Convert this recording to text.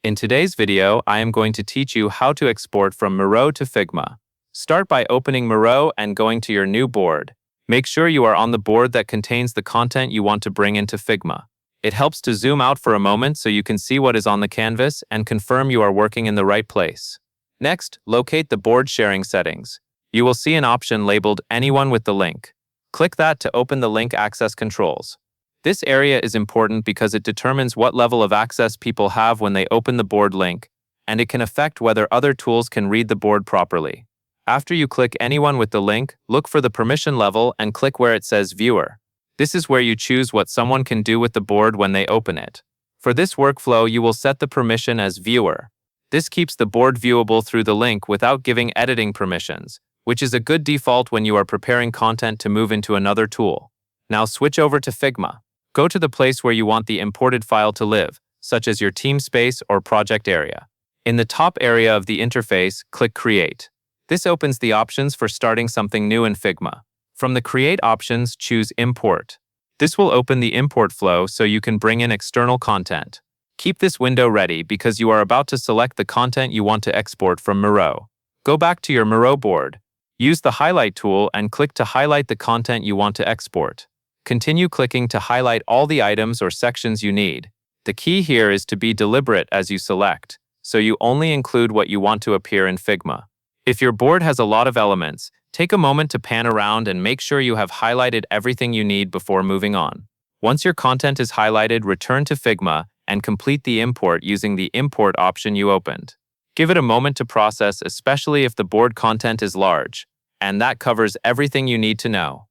In today's video, I am going to teach you how to export from Miro to Figma. Start by opening Miro and going to your new board. Make sure you are on the board that contains the content you want to bring into Figma. It helps to zoom out for a moment so you can see what is on the canvas and confirm you are working in the right place. Next, locate the board sharing settings. You will see an option labeled Anyone with the link. Click that to open the link access controls. This area is important because it determines what level of access people have when they open the board link, and it can affect whether other tools can read the board properly. After you click Anyone with the link, look for the permission level and click where it says Viewer. This is where you choose what someone can do with the board when they open it. For this workflow, you will set the permission as Viewer. This keeps the board viewable through the link without giving editing permissions, which is a good default when you are preparing content to move into another tool. Now switch over to Figma. Go to the place where you want the imported file to live, such as your team space or project area. In the top area of the interface, click Create. This opens the options for starting something new in Figma. From the Create options, choose Import. This will open the import flow so you can bring in external content. Keep this window ready because you are about to select the content you want to export from Miro. Go back to your Miro board. Use the Highlight tool and click to highlight the content you want to export. Continue clicking to highlight all the items or sections you need. The key here is to be deliberate as you select, so you only include what you want to appear in Figma. If your board has a lot of elements, take a moment to pan around and make sure you have highlighted everything you need before moving on. Once your content is highlighted, return to Figma and complete the import using the Import option you opened. Give it a moment to process, especially if the board content is large, and that covers everything you need to know.